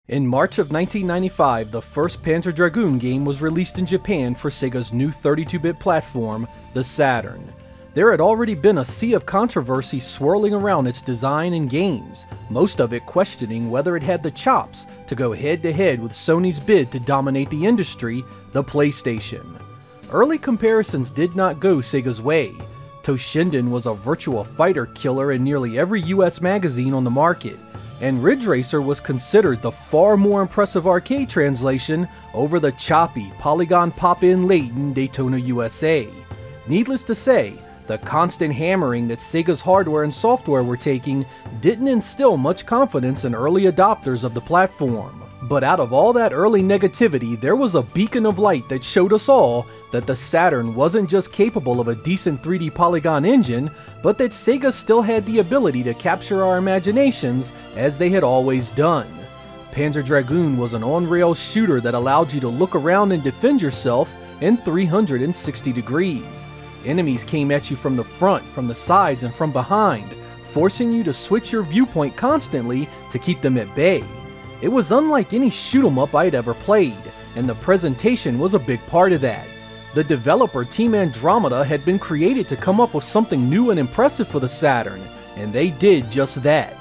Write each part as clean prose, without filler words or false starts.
In March of 1995, the first Panzer Dragoon game was released in Japan for Sega's new 32-bit platform, the Saturn. There had already been a sea of controversy swirling around its design and games, most of it questioning whether it had the chops to go head-to-head with Sony's bid to dominate the industry, the PlayStation. Early comparisons did not go Sega's way. Toshinden was a virtual fighter killer in nearly every US magazine on the market, and Ridge Racer was considered the far more impressive arcade translation over the choppy, polygon pop-in late in Daytona, USA. Needless to say, the constant hammering that Sega's hardware and software were taking didn't instill much confidence in early adopters of the platform. But out of all that early negativity, there was a beacon of light that showed us all that the Saturn wasn't just capable of a decent 3D polygon engine, but that Sega still had the ability to capture our imaginations as they had always done. Panzer Dragoon was an on-rails shooter that allowed you to look around and defend yourself in 360 degrees. Enemies came at you from the front, from the sides, and from behind, forcing you to switch your viewpoint constantly to keep them at bay. It was unlike any shoot-'em-up I'd ever played, and the presentation was a big part of that. The developer Team Andromeda had been created to come up with something new and impressive for the Saturn, and they did just that.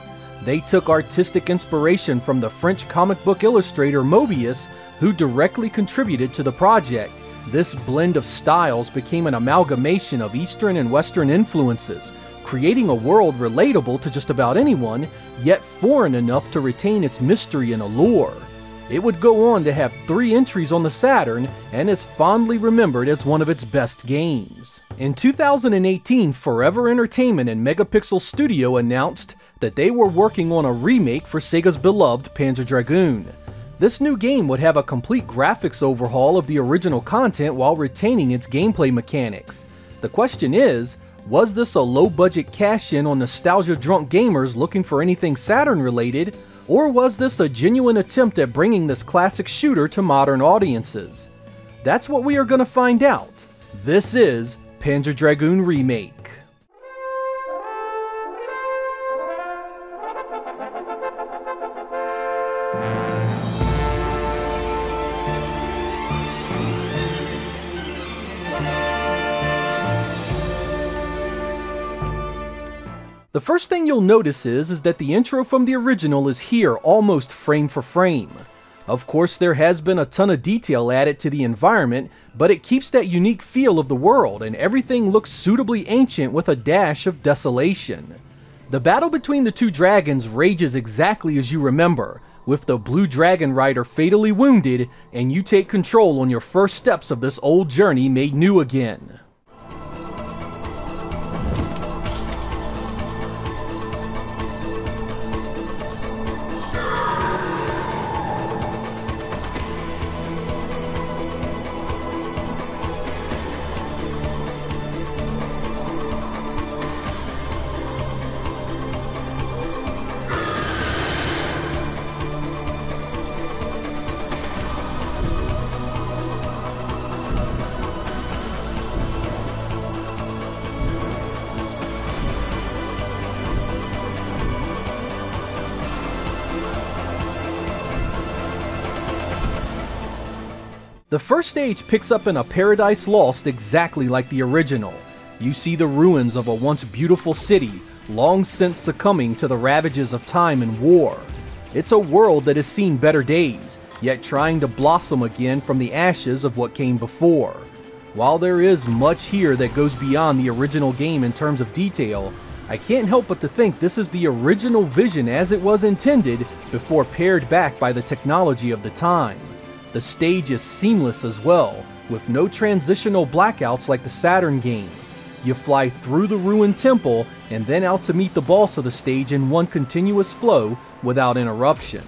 They took artistic inspiration from the French comic book illustrator Moebius, who directly contributed to the project. This blend of styles became an amalgamation of Eastern and Western influences, creating a world relatable to just about anyone, yet foreign enough to retain its mystery and allure. It would go on to have 3 entries on the Saturn and is fondly remembered as one of its best games. In 2018, Forever Entertainment and Megapixel Studio announced that they were working on a remake for Sega's beloved Panzer Dragoon. This new game would have a complete graphics overhaul of the original content while retaining its gameplay mechanics. The question is, was this a low-budget cash-in on nostalgia-drunk gamers looking for anything Saturn-related, or was this a genuine attempt at bringing this classic shooter to modern audiences? That's what we are going to find out. This is Panzer Dragoon Remake. The first thing you'll notice is that the intro from the original is here almost frame for frame. Of course, there has been a ton of detail added to the environment, but it keeps that unique feel of the world, and everything looks suitably ancient with a dash of desolation. The battle between the two dragons rages exactly as you remember, with the blue dragon rider fatally wounded, and you take control on your first steps of this old journey made new again. The first stage picks up in a Paradise Lost exactly like the original. You see the ruins of a once beautiful city, long since succumbing to the ravages of time and war. It's a world that has seen better days, yet trying to blossom again from the ashes of what came before. While there is much here that goes beyond the original game in terms of detail, I can't help but to think this is the original vision as it was intended before pared back by the technology of the time. The stage is seamless as well, with no transitional blackouts like the Saturn game. You fly through the ruined temple and then out to meet the boss of the stage in one continuous flow without interruption.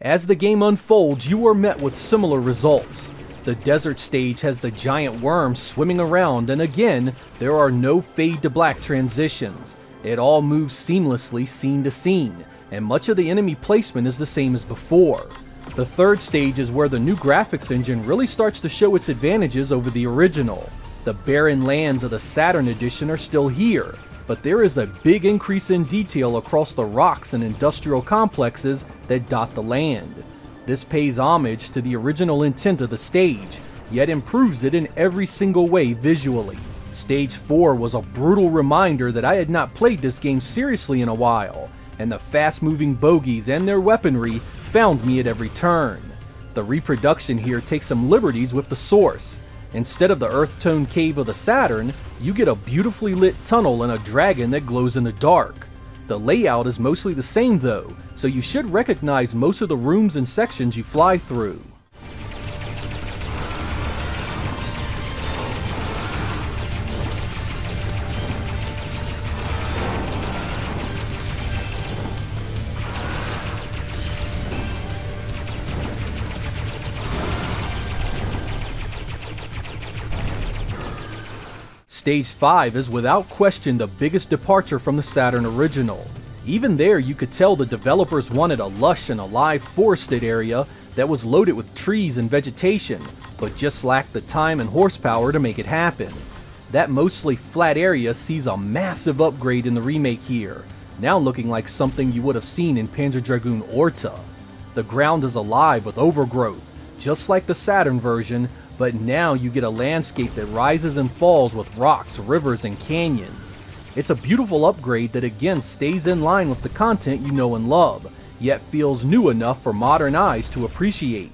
As the game unfolds, you are met with similar results. The desert stage has the giant worms swimming around, and again, there are no fade to black transitions. It all moves seamlessly scene to scene, and much of the enemy placement is the same as before. The third stage is where the new graphics engine really starts to show its advantages over the original. The barren lands of the Saturn edition are still here, but there is a big increase in detail across the rocks and industrial complexes that dot the land. This pays homage to the original intent of the stage, yet improves it in every single way visually. Stage 4 was a brutal reminder that I had not played this game seriously in a while, and the fast-moving bogies and their weaponry found me at every turn. The reproduction here takes some liberties with the source. Instead of the earth-tone cave of the Saturn, you get a beautifully lit tunnel and a dragon that glows in the dark. The layout is mostly the same though, so you should recognize most of the rooms and sections you fly through. Stage 5 is without question the biggest departure from the Saturn original. Even there you could tell the developers wanted a lush and alive forested area that was loaded with trees and vegetation, but just lacked the time and horsepower to make it happen. That mostly flat area sees a massive upgrade in the remake here, now looking like something you would have seen in Panzer Dragoon Orta. The ground is alive with overgrowth, just like the Saturn version, but now you get a landscape that rises and falls with rocks, rivers, and canyons. It's a beautiful upgrade that again stays in line with the content you know and love, yet feels new enough for modern eyes to appreciate.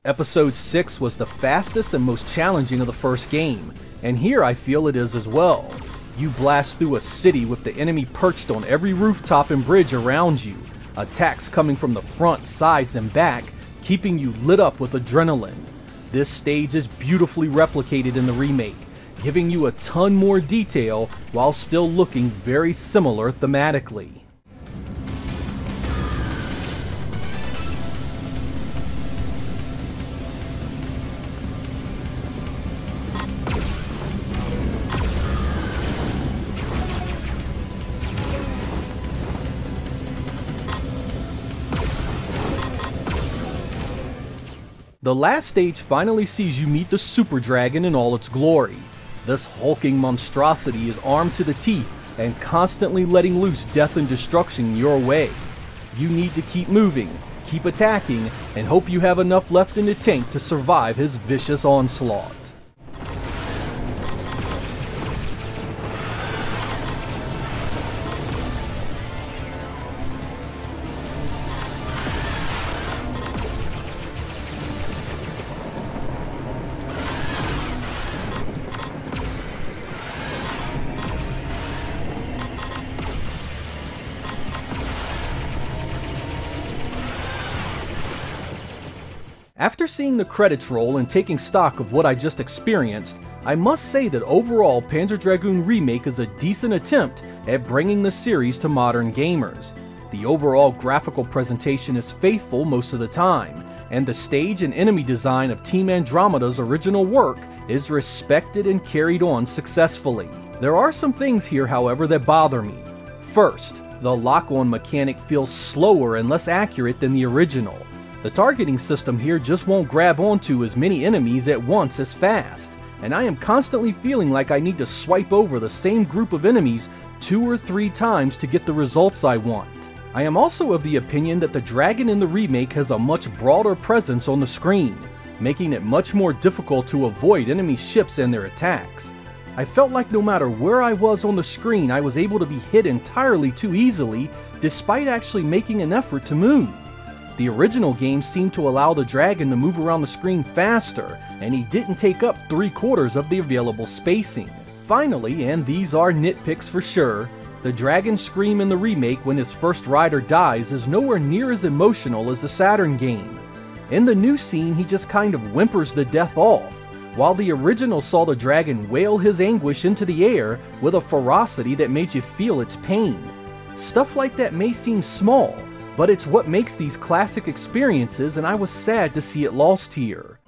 Episode 6 was the fastest and most challenging of the first game, and here I feel it is as well. You blast through a city with the enemy perched on every rooftop and bridge around you, attacks coming from the front, sides, and back, keeping you lit up with adrenaline. This stage is beautifully replicated in the remake, giving you a ton more detail while still looking very similar thematically. The last stage finally sees you meet the Super Dragon in all its glory. This hulking monstrosity is armed to the teeth and constantly letting loose death and destruction your way. You need to keep moving, keep attacking, and hope you have enough left in the tank to survive his vicious onslaught. After seeing the credits roll and taking stock of what I just experienced, I must say that overall Panzer Dragoon Remake is a decent attempt at bringing the series to modern gamers. The overall graphical presentation is faithful most of the time, and the stage and enemy design of Team Andromeda's original work is respected and carried on successfully. There are some things here, however, that bother me. First, the lock-on mechanic feels slower and less accurate than the original. The targeting system here just won't grab onto as many enemies at once as fast, and I am constantly feeling like I need to swipe over the same group of enemies 2 or 3 times to get the results I want. I am also of the opinion that the dragon in the remake has a much broader presence on the screen, making it much more difficult to avoid enemy ships and their attacks. I felt like no matter where I was on the screen, I was able to be hit entirely too easily, despite actually making an effort to move. The original game seemed to allow the dragon to move around the screen faster, and he didn't take up 3/4 of the available spacing. Finally, and these are nitpicks for sure, the dragon scream in the remake when his first rider dies is nowhere near as emotional as the Saturn game. In the new scene, he just kind of whimpers the death off, while the original saw the dragon wail his anguish into the air with a ferocity that made you feel its pain. Stuff like that may seem small, but it's what makes these classic experiences, and I was sad to see it lost here.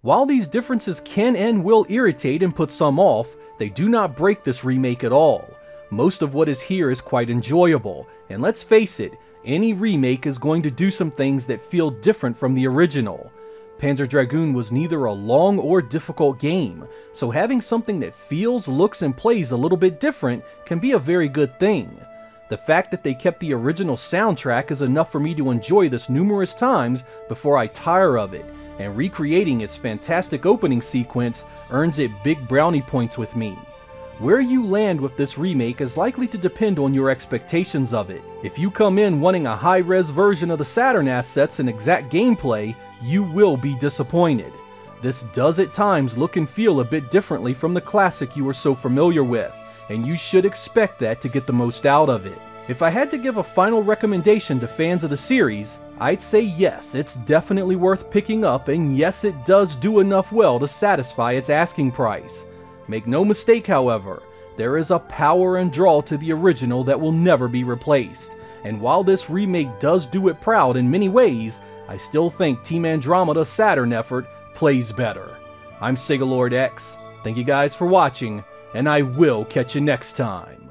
While these differences can and will irritate and put some off, they do not break this remake at all. Most of what is here is quite enjoyable, and let's face it, any remake is going to do some things that feel different from the original. Panzer Dragoon was neither a long or difficult game, so having something that feels, looks, and plays a little bit different can be a very good thing. The fact that they kept the original soundtrack is enough for me to enjoy this numerous times before I tire of it, and recreating its fantastic opening sequence earns it big brownie points with me. Where you land with this remake is likely to depend on your expectations of it. If you come in wanting a high-res version of the Saturn assets and exact gameplay, you will be disappointed. This does at times look and feel a bit differently from the classic you are so familiar with, and you should expect that to get the most out of it. If I had to give a final recommendation to fans of the series, I'd say yes, it's definitely worth picking up, and yes, it does do enough well to satisfy its asking price. Make no mistake, however, there is a power and draw to the original that will never be replaced, and while this remake does do it proud in many ways, I still think Team Andromeda's Saturn effort plays better. I'm Sega Lord X, thank you guys for watching, and I will catch you next time.